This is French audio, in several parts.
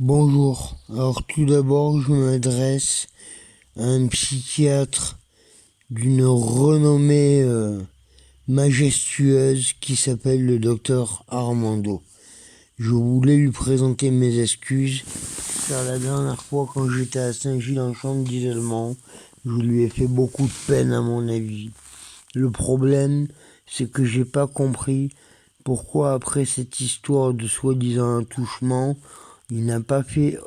Bonjour. Alors tout d'abord, je m'adresse à un psychiatre d'une renommée majestueuse qui s'appelle le docteur Armando. Je voulais lui présenter mes excuses car la dernière fois quand j'étais à Saint-Gilles en chambre d'isolement, je lui ai fait beaucoup de peine à mon avis. Le problème, c'est que j'ai pas compris pourquoi après cette histoire de soi-disant attouchement, il n'a pas fait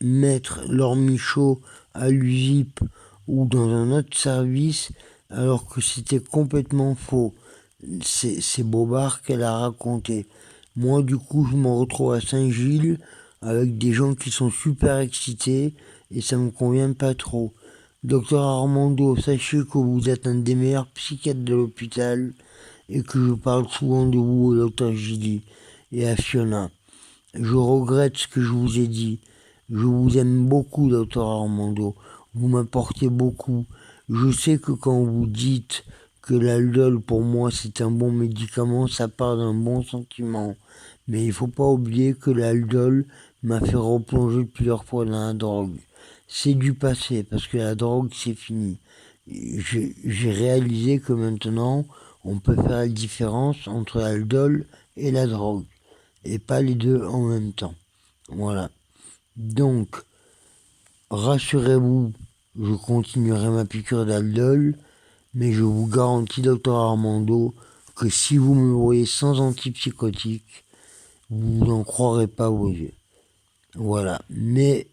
mettre leur Michaud à l'USIP ou dans un autre service alors que c'était complètement faux. C'est Bobard qu'elle a raconté. Moi, du coup, je me retrouve à Saint-Gilles avec des gens qui sont super excités et ça me convient pas trop. Docteur Armando, sachez que vous êtes un des meilleurs psychiatres de l'hôpital et que je parle souvent de vous au docteur Gilly et à Fiona. Je regrette ce que je vous ai dit. Je vous aime beaucoup, docteur Armando. Vous m'apportez beaucoup. Je sais que quand vous dites que l'aldol, pour moi, c'est un bon médicament, ça part d'un bon sentiment. Mais il faut pas oublier que l'aldol m'a fait replonger plusieurs fois dans la drogue. C'est du passé, parce que la drogue, c'est fini. J'ai réalisé que maintenant, on peut faire la différence entre l'aldol et la drogue et pas les deux en même temps. Voilà. Donc, rassurez-vous, je continuerai ma piqûre d'aldol, mais je vous garantis, docteur Armando, que si vous me voyez sans antipsychotique, vous n'en croirez pas vos yeux. Voilà. Mais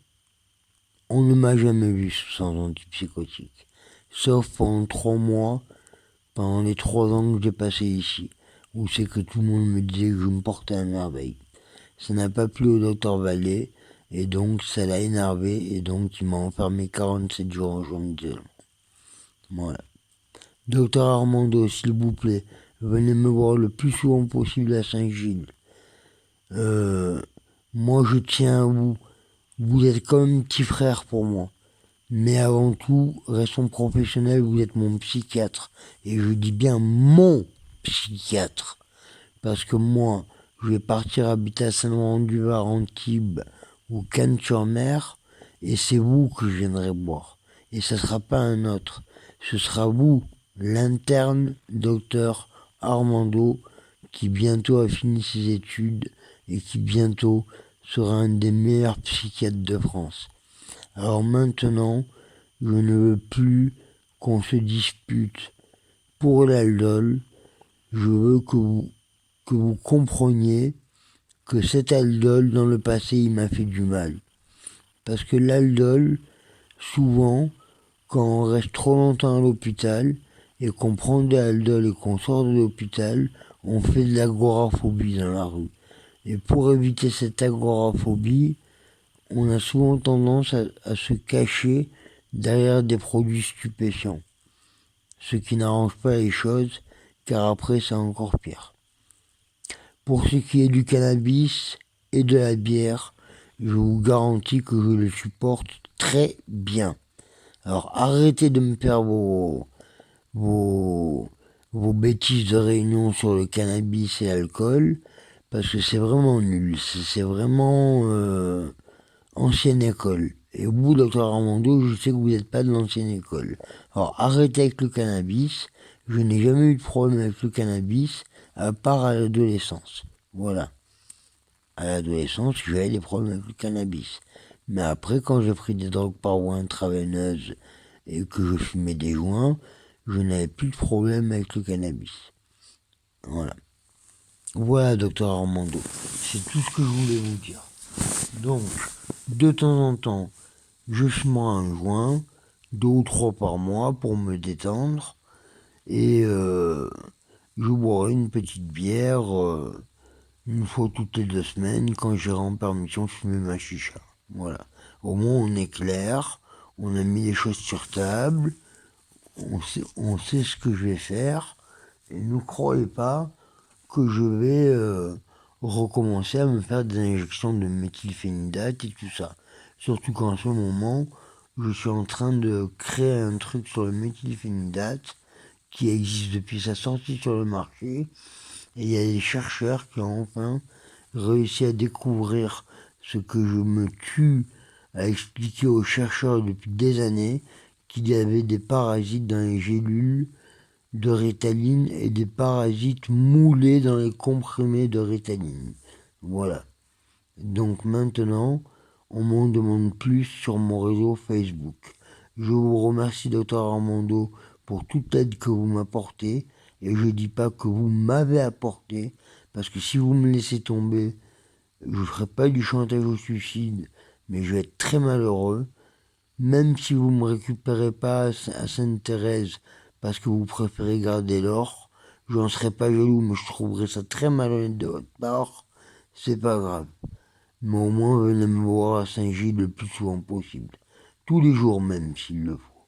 on ne m'a jamais vu sans antipsychotique. Sauf pendant 3 mois, pendant les 3 ans que j'ai passé ici, où c'est que tout le monde me disait que je me portais à merveille. Ça n'a pas plu au docteur Vallée, et donc ça l'a énervé, et donc il m'a enfermé 47 jours en chambre d'isolement. Voilà. Docteur Armando, s'il vous plaît, venez me voir le plus souvent possible à Saint-Gilles. Moi je tiens à vous. Vous êtes comme un petit frère pour moi. Mais avant tout, restons professionnels, vous êtes mon psychiatre. Et je dis bien mon psychiatre. Parce que moi, je vais partir habiter à Saint-Laurent-du-Var, Antibes ou Cannes-sur-Mer, et c'est vous que je viendrai voir. Et ce ne sera pas un autre. Ce sera vous, l'interne docteur Armando, qui bientôt a fini ses études et qui bientôt sera un des meilleurs psychiatres de France. Alors maintenant, je ne veux plus qu'on se dispute pour l'aldol. Je veux que vous compreniez que cet aldol, dans le passé, il m'a fait du mal. Parce que l'aldol, souvent, quand on reste trop longtemps à l'hôpital et qu'on prend de l'aldol et qu'on sort de l'hôpital, on fait de l'agoraphobie dans la rue. Et pour éviter cette agoraphobie, on a souvent tendance à se cacher derrière des produits stupéfiants. Ce qui n'arrange pas les choses, car après c'est encore pire. Pour ce qui est du cannabis et de la bière, je vous garantis que je le supporte très bien. Alors arrêtez de me faire vos, vos bêtises de réunion sur le cannabis et l'alcool, parce que c'est vraiment nul. C'est vraiment ancienne école. Et vous, docteur Armando, je sais que vous n'êtes pas de l'ancienne école. Alors arrêtez avec le cannabis. Je n'ai jamais eu de problème avec le cannabis, à part à l'adolescence. Voilà. À l'adolescence, j'avais des problèmes avec le cannabis. Mais après, quand j'ai pris des drogues par voie intraveineuse et que je fumais des joints, je n'avais plus de problème avec le cannabis. Voilà. Voilà, docteur Armando. C'est tout ce que je voulais vous dire. Donc, de temps en temps, je fume un joint, 2 ou 3 par mois pour me détendre, et je boirai une petite bière une fois toutes les 2 semaines quand j'irai en permission fumer ma chicha. Voilà. Au moins on est clair, on a mis les choses sur table, on sait ce que je vais faire, et ne croyez pas que je vais recommencer à me faire des injections de méthylphénidate et tout ça. Surtout qu'en ce moment, je suis en train de créer un truc sur le méthylphénidate qui existe depuis sa sortie sur le marché. Et il y a des chercheurs qui ont enfin réussi à découvrir ce que je me tue à expliquer aux chercheurs depuis des années, qu'il y avait des parasites dans les gélules de Ritaline et des parasites moulés dans les comprimés de Ritaline. Voilà. Donc maintenant, on m'en demande plus sur mon réseau Facebook. Je vous remercie, docteur Armando, pour toute l'aide que vous m'apportez. Et je ne dis pas que vous m'avez apporté, parce que si vous me laissez tomber, je ne ferai pas du chantage au suicide, mais je vais être très malheureux. Même si vous ne me récupérez pas à Sainte-Thérèse, parce que vous préférez garder l'or, je n'en serais pas jaloux, mais je trouverais ça très malhonnête de votre part. C'est pas grave. Mais au moins, venez me voir à Saint-Gilles le plus souvent possible. Tous les jours même, s'il le faut.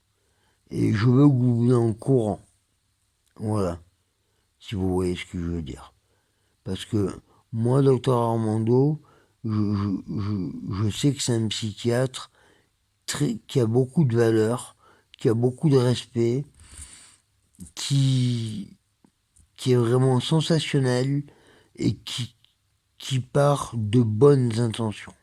Et je veux que vous venez en courant. Voilà. Si vous voyez ce que je veux dire. Parce que moi, docteur Armando, je sais que c'est un psychiatre qui a beaucoup de valeur, qui a beaucoup de respect, qui, qui est vraiment sensationnel et qui part de bonnes intentions.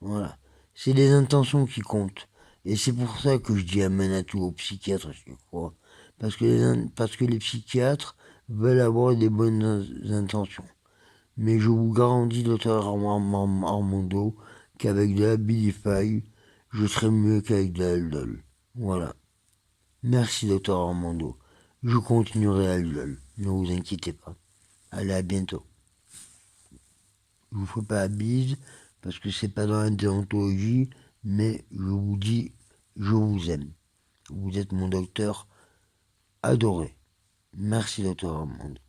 Voilà. C'est les intentions qui comptent. Et c'est pour ça que je dis amen à tous aux psychiatres, je crois. Parce que les psychiatres veulent avoir des bonnes intentions. Mais je vous garantis, docteur Armando, qu'avec de la Bilify, je serai mieux qu'avec de l'Aldol. Voilà. Merci, docteur Armando. Je continuerai à l'Aldol. Ne vous inquiétez pas. Allez, à bientôt. Je vous fais pas la bise, parce que c'est pas dans la déontologie, mais je vous dis, je vous aime. Vous êtes mon docteur adoré. Merci, docteur Armando.